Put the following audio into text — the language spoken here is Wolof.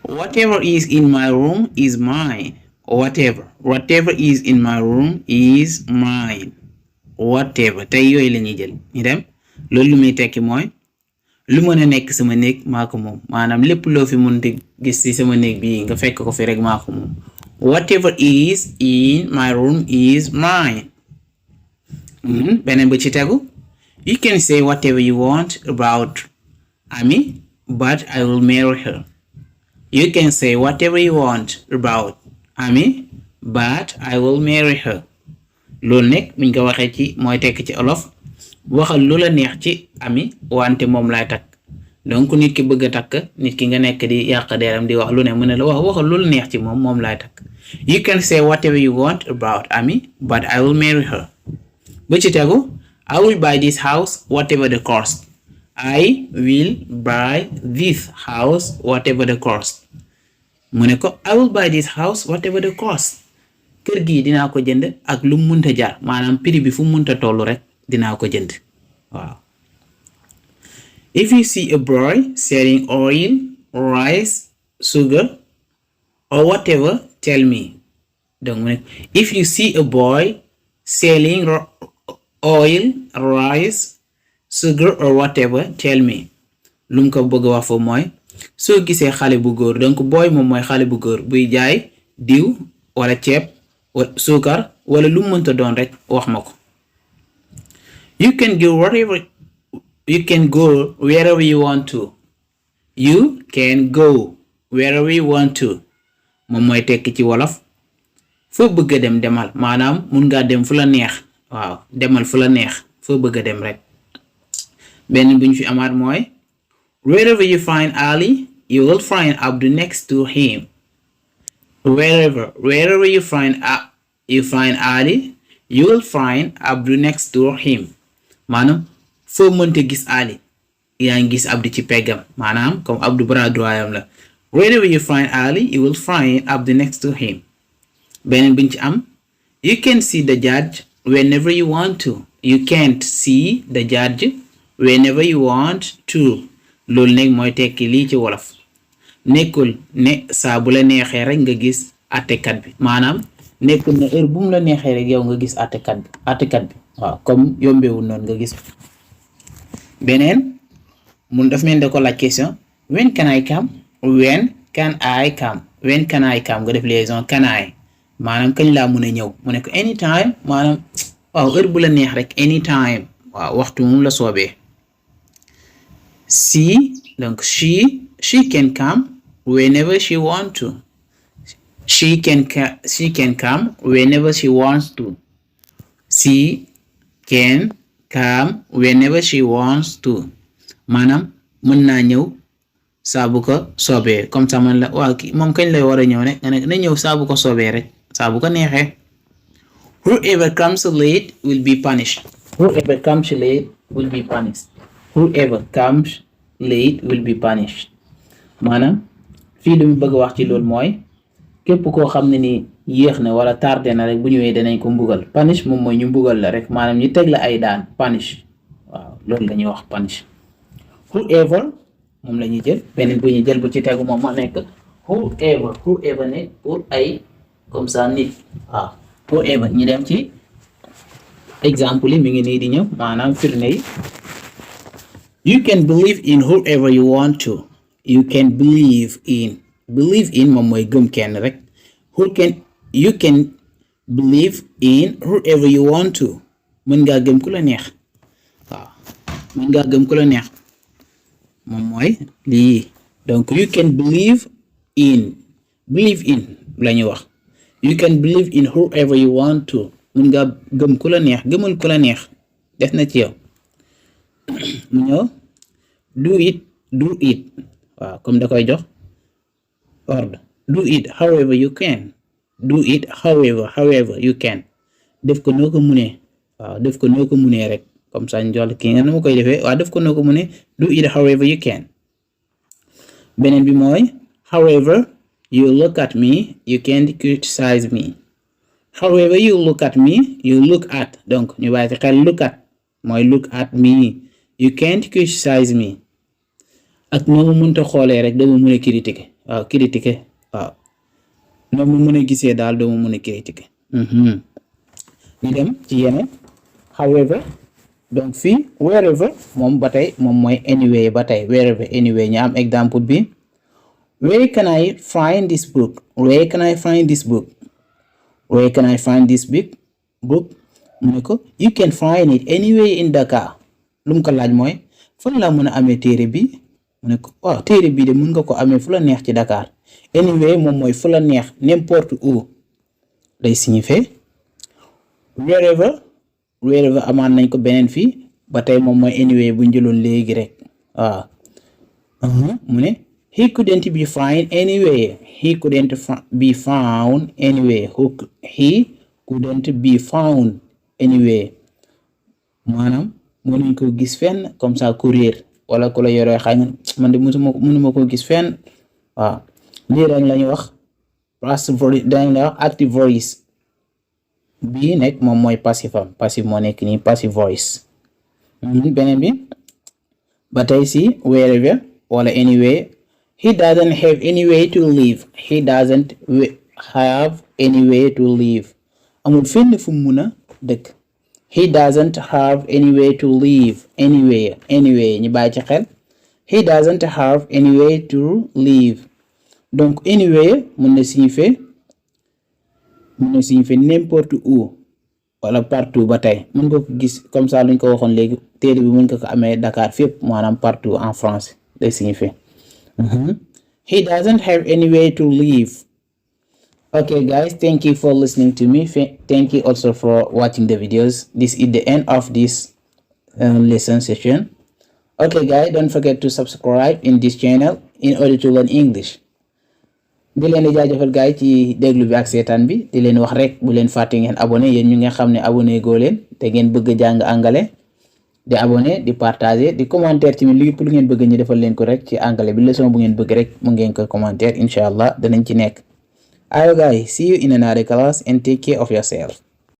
Whatever is in my room is mine. Whatever is in my room is mine. Whatever tey yooyu la ñuy jël ñu dem loolu lu muy tekki mooy lu mën a nekk sama néeg maa ko moom maanaam lépp loo fi mënti gis ci sama néeg bii nga fekk ko fi rek maa ko moom. Whatever is in my room is mine. Beneen bu ci tegu, you can say whatever you want about Amy, but I will marry her. You can say whatever you want about Amy, but I will marry her. loolu nekk buñ ko waxee ci mooy tekk ci olof waxal lu la neex ci Amy wante moom laay takk. donc nit ki bëgg a takk nit ki nga nekk di yàq deeram di wax lu ne mu ne la waxal lu la neex ci moom laay takk. You can say whatever you want about Amy, but I will marry her. bu ci tegu, I will buy this house whatever the cost. I will buy this house whatever the cost. mu ne ko I will buy this house whatever the cost. kër gi dinaa ko jënd ak lu mu mënta jar maanaam prix bi fu mu mënta tollu rek dinaa ko jënd waaw. If you see a boy selling oil, rice, sugar, or whatever, tell me. Donc, if you see a boy selling oil, rice, sugar, or whatever, tell me. Lum ko bëgg wax fo mooy soo gisee xale bu góor donc boy moom mooy xale bu góor buy jaay diw wala ceeb wala suukar wala lu mënta doon rek wax ma ko. You can go wherever you want to. You can go wherever you want to. moom mooy tekki ci wolof foo bëgg a dem demal maanaam mun ngaa dem fu la neex waaw demal fu la neex foo bëgg a dem rek. benn bu ñu fi amaat mooy wherever you find Ali you will find Abdu next to him. Wherever you find Ali you will find Abdu next to him. maanaam foo mënte gis Ali yaa ngi gis Abdu ci peggam maanaam comme Abdu bras droit am la. Wherever you find Ali you will find Abdu next to him. beneen buñ ci am you can see the judge whenever you want to. You can't see the judge whenever you want to. loolu nekk mooy tekki lii ci wolof nekkul ne saa bu la neexee rek nga gis àttekat bi maanaam nekkul ne heure bu mu la neexee rek yow nga gis àttekat bi waaw comme yombewul noonu nga gis. beneen mun daf mel ne ko laaj question when can I come. When can I come nga def liaison can I maanaam kañ laa mun a ñëw mu ne ko anytime maanaam waaw heure bu la neex rek anytime waaw waxtu mu la soobee. Donc she can come whenever she want to. She can come whenever she wants to. She can come whenever she wants to. maanaam mën naa ñëw saa bu ko soobee comme ça man la waaw kii moom kañ lay war a ñëw ne nga ne na ñëw saa bu ko soobee rek saa bu ko neexee. Whoever comes late will be punished. Whoever comes late will be punished. Whoever comes late will be punished. maanaam fii lu mu bëgg wax ci loolu mooy képp koo xam ne ni yéex na wala tardé na rek bu ñëwee danañ ko mbugal. Punish moom mooy ñu mbugal la rek maanaam ñu teg la ay daan punish waaw loolu la ñuy wax punish. Whoever moom la ñuy jël beneen bu ñuy jël bu ci tegu moom moo nekk whoever ne pour ay comme ça nit waaw whoever ñu dem ci exemple yi mi ngi nii di ñëw maanaam firnde yi. You can believe in whoever you want to. You can believe in moom mooy gëm kenn rek. You can believe in whoever you want to. mën ngaa gëm ku la neex waaw mën ngaa gëm ku la neex moom mooy lii donc you can believe in la ñuy wax. You can believe in whoever you want to. mën ngaa gëm ku la neex gëmal ku la neex def na ci yow. mu ñëw do it waaw comme da koy jox ordre do it however you can. Do it however you can. def ko noo ko munee waaw def ko noo ko munee rek comme ça njool kii nga nu ma koy defee waaw def ko noo ko munee do it however you can. beneen bi mooy however you look at me you can't criticize me. However you look at me you look at donc ñu bàyyi ci xel look at mooy look at me you can't criticize me. ak noo mënta xoolee rek doo mën a critiquer waaw critiquer waaw noo mu mën a gisee daal doo mën a critiquer ñu dem ci yeneen however donc fii wherever moom ba tey moom mooy anyway ba tey wherever anyway ñu am exemple bi where can I find this book where can I find this book where can I find this book mu ne ko you can find it anyway in Dakar lu mu ko laaj mooy fan la mën a amee téere bi mu ne ko waaw téere bi de mën nga ko amee fu la neex ci Dakar anyway moom mooy fu la neex n'importe où lay signifier wherever amaan nañ ko beneen fii ba tey moom mooy anyway bu njëloon léegi rek waaw mu ne he couldn't be found anyway he couldn't be found anyway he couldn't be found anyway maanaam mënuñ ko gis fenn comme ça ku réer wala ku la yoree xay man de mënuma ko gis fenn waaw lii rek lañu wax passive voice dañ la wax active voice bii nekk moom mooy passive moo nekk nii passive voice beneen bi ba tey si wherever wala anyway he doesn't have any way to live he doesn't have any way to live amul fenn fu mu mun a dëkk he doesn't have any way to live anyway ñu bàyyi ci xel he doesn't have any way to live donc anyway mun na signifier n'importe où wala partout ba tey mën nga ko gis comme ça luñ ko waxoon léegi téere bi mën nga ko amee Dakar fépp maanaam partout en France lay signifier he doesn't have any way to live. Okay guys, thank you for listening to me. Thank you also for watching the videos. This is the end of this lesson session. Okay guys, don't forget to subscribe in this channel in order to learn English. di leen di jaajëfal guys ci déglu bi ak seetaan bi di leen wax rek bu leen fàtte ngeen abonné yéen ñu nga xam ne abonné goo leen te ngeen bëgg jàng anglais di abonné di partager di commentaire ci lépp lu ngeen bëgg ñu defal leen ko rek ci anglais bi leçon bu ngeen bëgg rek mu ngeen ko commentaire inshallah danañ ci nekk. Alright guys, see you in another class and take care of yourself.